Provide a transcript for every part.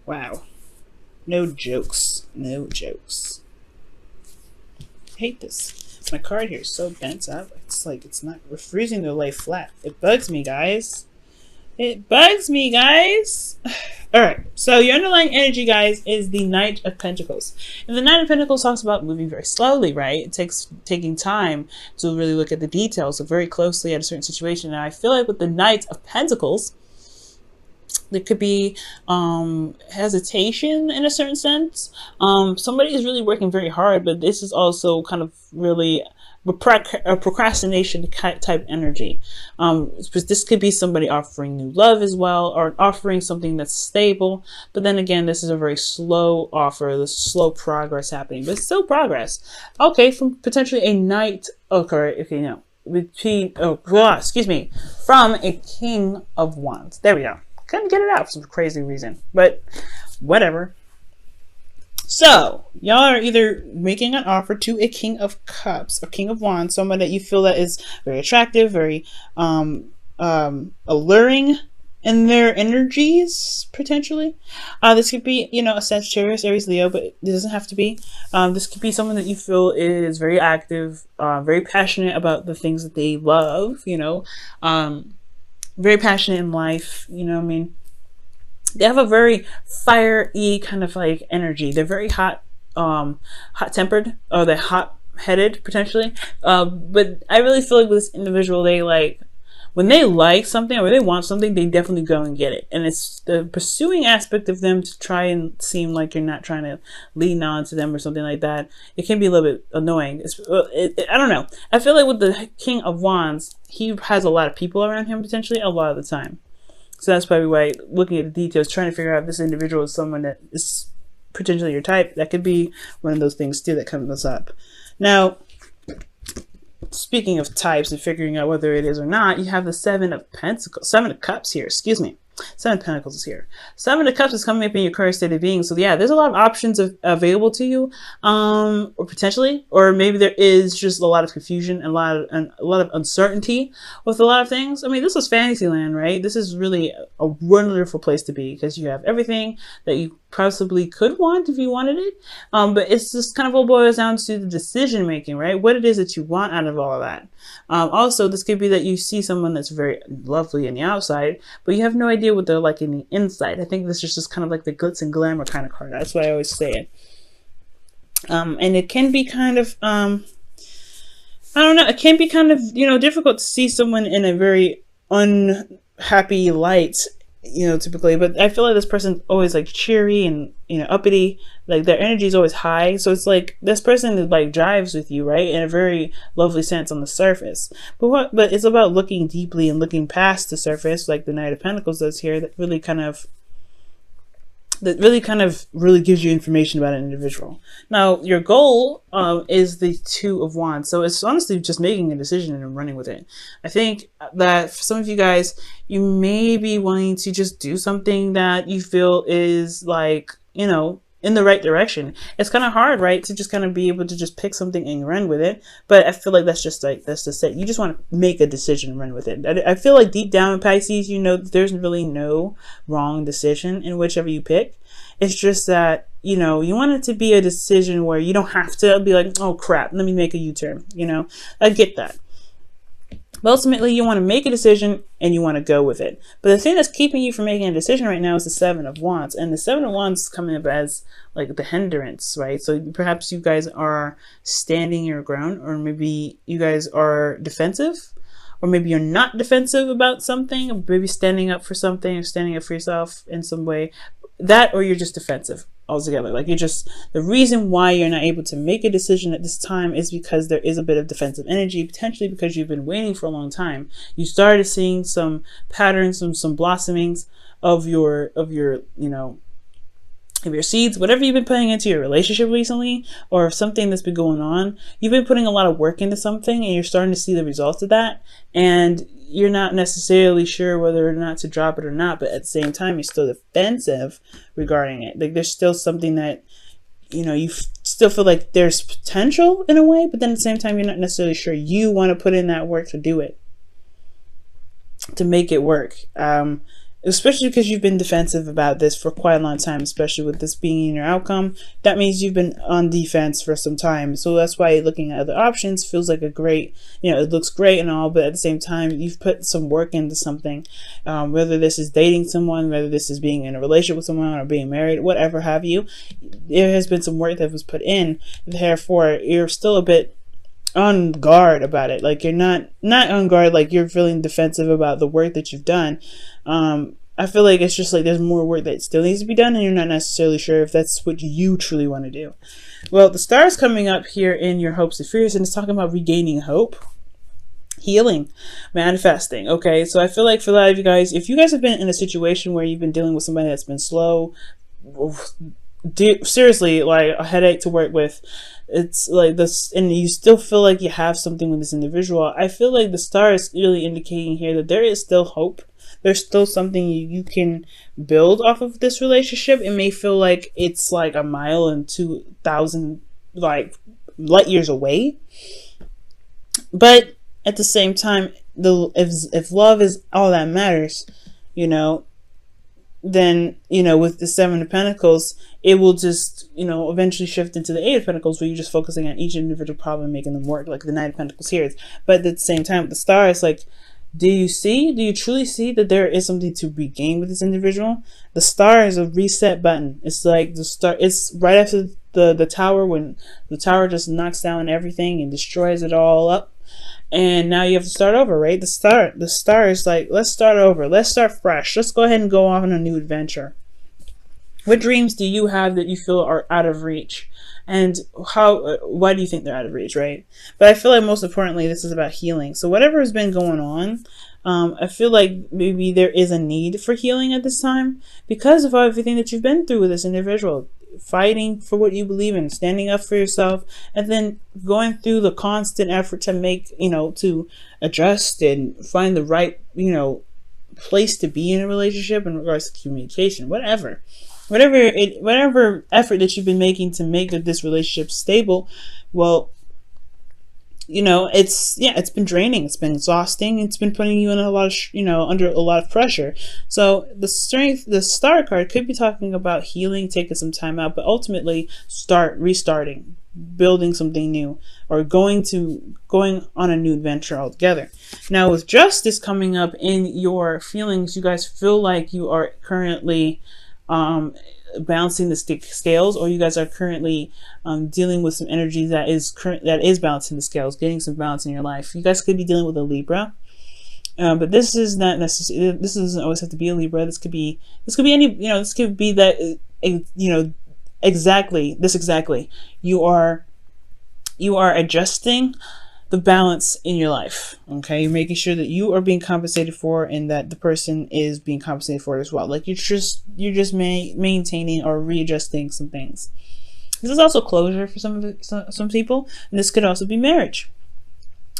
Wow. No jokes. No jokes. I hate this. My card here is so bent up. It's like it's not refusing to lay flat. It bugs me, guys. It bugs me, guys. Alright, so your underlying energy, guys, is the Knight of Pentacles. And the Knight of Pentacles talks about moving very slowly, right? It takes taking time to really look at the details, so very closely at a certain situation. And I feel like with the Knight of Pentacles, there could be hesitation in a certain sense. Somebody is really working very hard, but this is also kind of really a procrastination type energy. This could be somebody offering new love as well, or offering something that's stable. But then again, this is a very slow offer. There's slow progress happening, but still progress. Okay, from potentially a knight. Okay, no. Excuse me. From a King of Wands. There we go. Couldn't get it out for some crazy reason, but whatever. So y'all are either making an offer to a King of Cups or King of Wands, someone that you feel that is very attractive, very alluring in their energies, potentially. This could be, you know, a Sagittarius, Aries, Leo, but it doesn't have to be. This could be someone that you feel is very active, very passionate about the things that they love, you know, very passionate in life, you know what I mean? They have a very fiery kind of like energy. They're very hot tempered, or they're hot headed potentially. But I really feel like with this individual, they like, when they like something or they want something, they definitely go and get it. And it's the pursuing aspect of them to try and seem like you're not trying to lean on to them or something like that. It can be a little bit annoying. I don't know. I feel like with the King of Wands, he has a lot of people around him potentially a lot of the time. So that's probably why looking at the details, trying to figure out if this individual is someone that is potentially your type, that could be one of those things too that comes up. Now, speaking of types and figuring out whether it is or not, you have the Seven of Cups here, excuse me. Seven of Pentacles is here. Seven of Cups is coming up in your current state of being. So yeah, there's a lot of options available to you, or potentially, or maybe there is just a lot of confusion and a lot of uncertainty with a lot of things. I mean, this is Fantasyland, right? This is really a wonderful place to be because you have everything that you possibly could want if you wanted it. But it's just kind of all boils down to the decision making, right? What it is that you want out of all of that. Also, this could be that you see someone that's very lovely in the outside, but you have no idea what they're like in the inside. I think this is just kind of like the glitz and glamour kind of card. That's why I always say it. And it can be kind of, I don't know, it can be kind of, you know, difficult to see someone in a very unhappy light, you know, typically, but I feel like this person's always like cheery and, you know, uppity, like their energy is always high. So it's like this person is like drives with you, right, in a very lovely sense on the surface. But it's about looking deeply and looking past the surface, like the Knight of Pentacles does here, that really kind of really gives you information about an individual. Now, your goal is the Two of Wands. So it's honestly just making a decision and running with it. I think that for some of you guys, you may be wanting to just do something that you feel is like, you know, in the right direction. It's kind of hard, right, to just kind of be able to just pick something and run with it. But I feel like that's just it. You just want to make a decision and run with it. I feel like deep down in Pisces, you know, there's really no wrong decision in whichever you pick. It's just that, you know, you want it to be a decision where you don't have to be like, oh crap, let me make a U-turn. You know, I get that. But ultimately, you want to make a decision and you want to go with it. But the thing that's keeping you from making a decision right now is the Seven of Wands. And the Seven of Wands is coming up as like the hindrance, right? So perhaps you guys are standing your ground, or maybe you guys are defensive, or maybe you're not defensive about something, or maybe standing up for something or standing up for yourself in some way. That, or you're just defensive altogether. Like you're just, the reason why you're not able to make a decision at this time is because there is a bit of defensive energy, potentially because you've been waiting for a long time. You started seeing some patterns, some blossomings of your, you know, of your seeds, whatever you've been putting into your relationship recently, or something that's been going on. You've been putting a lot of work into something and you're starting to see the results of that. And you're not necessarily sure whether or not to drop it or not, but at the same time, you're still defensive regarding it. Like there's still something that, you know, you still feel like there's potential in a way, but then at the same time, you're not necessarily sure you want to put in that work to do it, to make it work. especially because you've been defensive about this for quite a long time, especially with this being in your outcome. That means you've been on defense for some time. So that's why looking at other options feels like a great, it looks great and all, but at the same time, you've put some work into something. Whether this is dating someone, whether this is being in a relationship with someone or being married, whatever have you, there has been some work that was put in. Therefore, you're still a bit on guard about it. Like, you're not on guard, like you're feeling defensive about the work that you've done. I feel like it's just like there's more work that still needs to be done, and you're not necessarily sure if that's what you truly want to do. Well, the star is coming up here in your hopes and fears, and it's talking about regaining hope, healing, manifesting. Okay, so I feel like for a lot of you guys, if you guys have been in a situation where you've been dealing with somebody that's been slow, seriously, like a headache to work with, it's like this, and you still feel like you have something with this individual, I feel like the star is really indicating here that there is still hope. There's still something you can build off of this relationship. It may feel like it's like a mile and 2,000 like light years away, but at the same time, if love is all that matters, then, with the Seven of Pentacles, it will just, eventually shift into the Eight of Pentacles, where you're just focusing on each individual problem and making them work, like the Nine of Pentacles here. But at the same time, with the star, it's like, do you truly see that there is something to regain with this individual? The star is a reset button. It's like the star, it's right after the tower, when the tower just knocks down everything and destroys it all up. And now you have to start over, right? The star is like, let's start over. Let's start fresh. Let's go ahead and go off on a new adventure. What dreams do you have that you feel are out of reach? And why do you think they're out of reach, right? But I feel like most importantly, this is about healing. So whatever has been going on, I feel like maybe there is a need for healing at this time because of everything that you've been through with this individual. Fighting for what you believe in, standing up for yourself, and then going through the constant effort to make, to adjust and find the right, place to be in a relationship in regards to communication, whatever effort that you've been making to make this relationship stable. Well, it's been draining, it's been exhausting, it's been putting you in a lot of under a lot of pressure. So the star card could be talking about healing, taking some time out, but ultimately restarting, building something new, or going on a new adventure altogether. Now, with justice coming up in your feelings, you guys feel like you are currently balancing the scales, or you guys are currently dealing with some energy that is balancing the scales, getting some balance in your life. You guys could be dealing with a Libra, but this is not necessarily. This doesn't always have to be a Libra. This could be any. This could be that. Exactly. You are adjusting the balance in your life. Okay, you're making sure that you are being compensated for, and that the person is being compensated for it as well. Like you're just maintaining or readjusting some things. This is also closure for some people, and this could also be marriage.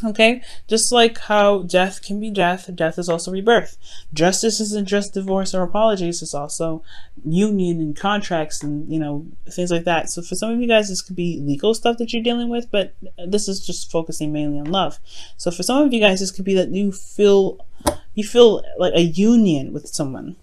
Okay, just like how death can be death is also rebirth. Justice isn't just divorce or apologies, it's also union and contracts and things like that. So for some of you guys, this could be legal stuff that you're dealing with, but this is just focusing mainly on love. So for some of you guys, this could be that you feel like a union with someone.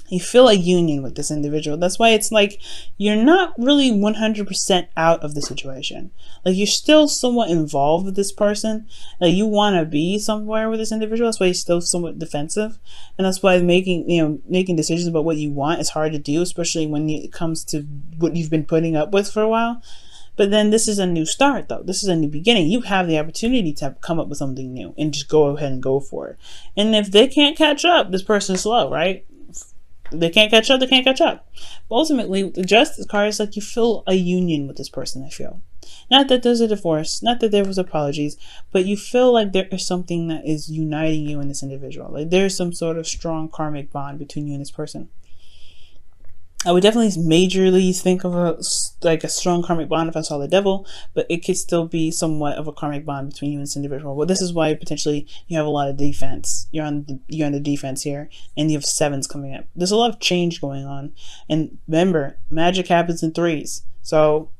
You feel a union with this individual. That's why it's like you're not really 100% out of the situation. Like you're still somewhat involved with this person. Like you want to be somewhere with this individual. That's why you're still somewhat defensive. And that's why making decisions about what you want is hard to do, especially when it comes to what you've been putting up with for a while. But then this is a new start, though. This is a new beginning. You have the opportunity to come up with something new and just go ahead and go for it. And if they can't catch up, this person's slow, right? They can't catch up, But ultimately, the justice card is like you feel a union with this person, I feel. Not that there's a divorce, not that there was apologies, but you feel like there is something that is uniting you and this individual. Like there's some sort of strong karmic bond between you and this person. I would definitely majorly think of a strong karmic bond if I saw the devil, but it could still be somewhat of a karmic bond between you and this individual. Well, this is why potentially you have a lot of defense. You're on the defense here, and you have sevens coming up. There's a lot of change going on, and remember, magic happens in threes. So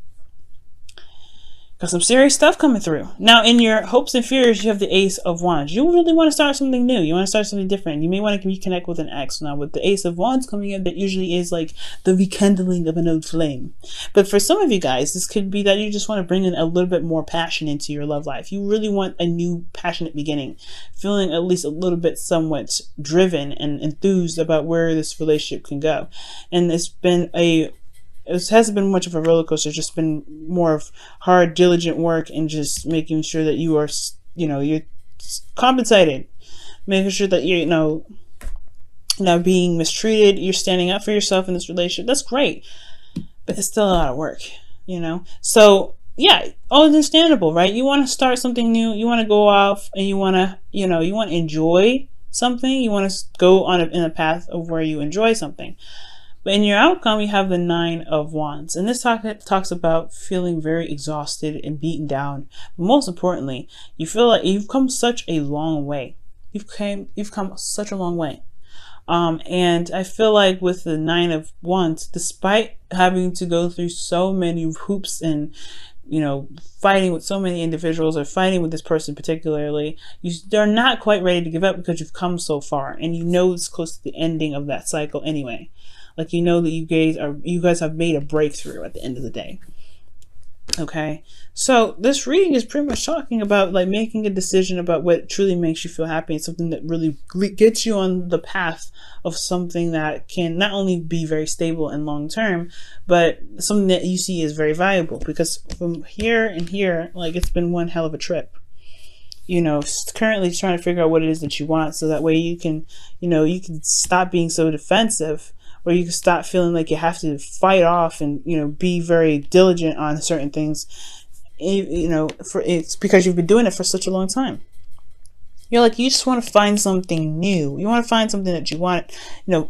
Got some serious stuff coming through. Now, in your hopes and fears, you have the Ace of Wands. You really want to start something new. You want to start something different. You may want to reconnect with an ex. Now, with the Ace of Wands coming in, that usually is like the rekindling of an old flame. But for some of you guys, this could be that you just want to bring in a little bit more passion into your love life. You really want a new passionate beginning. Feeling at least a little bit somewhat driven and enthused about where this relationship can go. And it hasn't been much of a roller coaster. It's just been more of hard, diligent work and just making sure that you are, you're compensated, making sure that you're, not being mistreated. You're standing up for yourself in this relationship. That's great, but it's still a lot of work, So yeah, all understandable, right? You want to start something new. You want to go off and you want to, you want to enjoy something. You want to go in a path of where you enjoy something. But in your outcome, you have the 9 of Wands. And this talks about feeling very exhausted and beaten down. But most importantly, you feel like you've come such a long way. You've come such a long way. And I feel like with the 9 of Wands, despite having to go through so many hoops and, fighting with so many individuals or fighting with this person particularly, they're not quite ready to give up because you've come so far. And it's close to the ending of that cycle anyway. Like, that you guys have made a breakthrough at the end of the day. Okay. So this reading is pretty much talking about like making a decision about what truly makes you feel happy and something that really gets you on the path of something that can not only be very stable and long term, but something that you see is very valuable, because from here and here, like, it's been one hell of a trip. Currently trying to figure out what it is that you want, so that way you can, you can stop being so defensive, or you can stop feeling like you have to fight off and, be very diligent on certain things, it's because you've been doing it for such a long time. You just want to find something new. You want to find something that you want,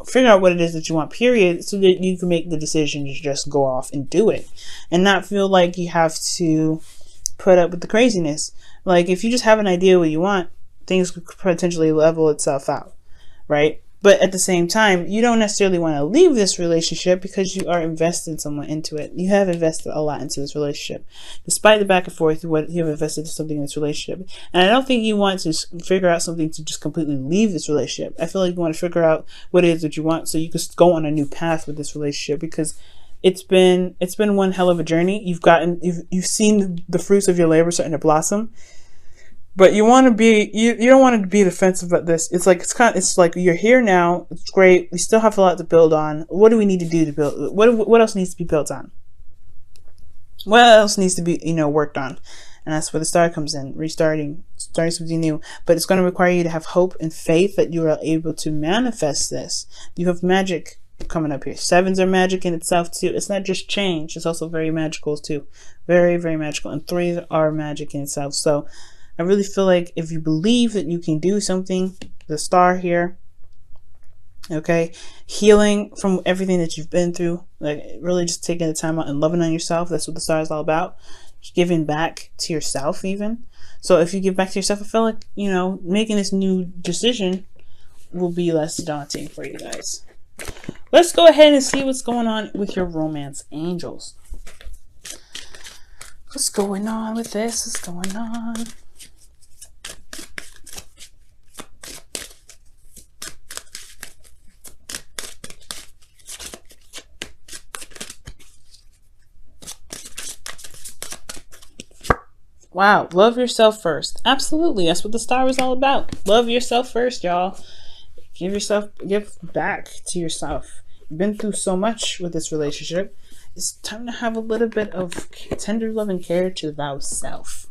figure out what it is that you want, period, so that you can make the decision to just go off and do it and not feel like you have to put up with the craziness. Like, if you just have an idea what you want, things could potentially level itself out, right? But at the same time, you don't necessarily want to leave this relationship because you are invested somewhat into it. You have invested a lot into this relationship. Despite the back and forth, you have invested something in this relationship. And I don't think you want to figure out something to just completely leave this relationship. I feel like you want to figure out what it is that you want so you can go on a new path with this relationship, because it's been one hell of a journey. You've seen the fruits of your labor starting to blossom. But you want to be, you don't want to be defensive about this. It's like you're here now. It's great. We still have a lot to build on. What do we need to do to build? What else needs to be built on? What else needs to be, worked on? And that's where the Star comes in, starting something new. But it's going to require you to have hope and faith that you are able to manifest this. You have magic coming up here. 7s are magic in itself too. It's not just change. It's also very magical too. Very, very magical. And 3s are magic in itself. So I really feel like if you believe that you can do something, the Star here, okay, healing from everything that you've been through, like really just taking the time out and loving on yourself. That's what the Star is all about. Giving back to yourself even. So if you give back to yourself, I feel like, making this new decision will be less daunting for you guys. Let's go ahead and see what's going on with your romance angels. What's going on with this? What's going on? Wow, love yourself first. Absolutely, that's what the Star is all about. Love yourself first, y'all. Give back to yourself. You've been through so much with this relationship. It's time to have a little bit of tender love and care to thyself.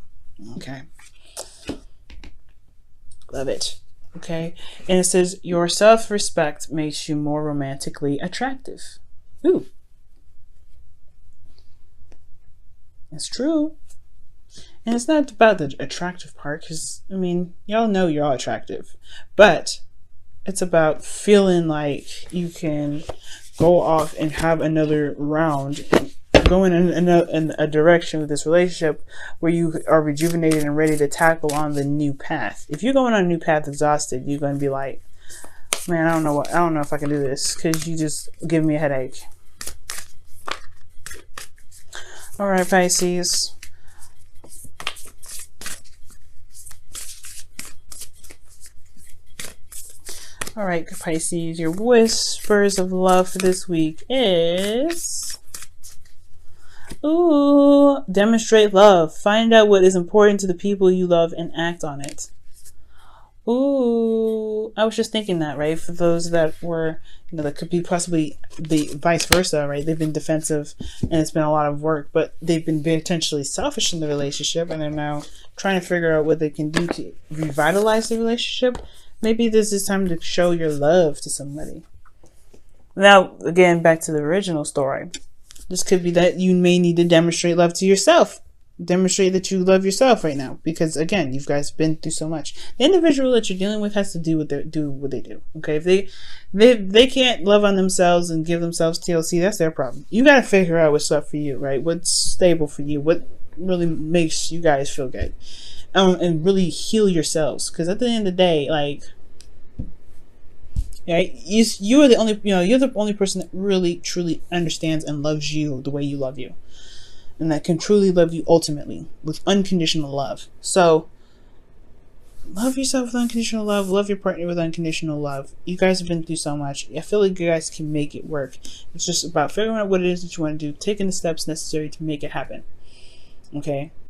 Okay. Love it. Okay. And it says, your self-respect makes you more romantically attractive. Ooh. It's true. And it's not about the attractive part, because, y'all know you're all attractive. But it's about feeling like you can go off and have another round, going in a direction with this relationship where you are rejuvenated and ready to tackle on the new path. If you're going on a new path exhausted, you're going to be like, man, I don't know if I can do this, because you just give me a headache. All right, Pisces. All right, Pisces, your whispers of love for this week is... Ooh, demonstrate love. Find out what is important to the people you love and act on it. Ooh, I was just thinking that, right? For those that were, that could be possibly the vice versa, right? They've been defensive and it's been a lot of work, but they've been potentially selfish in the relationship and they're now trying to figure out what they can do to revitalize the relationship. Maybe this is time to show your love to somebody. Now, again, back to the original story. This could be that you may need to demonstrate love to yourself. Demonstrate that you love yourself right now, because again, you guys been through so much. The individual that you're dealing with has to do what they do. Okay, if they can't love on themselves and give themselves TLC, that's their problem. You got to figure out what's up for you, right? What's stable for you? What really makes you guys feel good, and really heal yourselves. Because at the end of the day, like, right, you are the only, you're the only person that really truly understands and loves you the way you love you. And that can truly love you ultimately with unconditional love. So love yourself with unconditional love. Love your partner with unconditional love. You guys have been through so much. I feel like you guys can make it work. It's just about figuring out what it is that you want to do, taking the steps necessary to make it happen. Okay?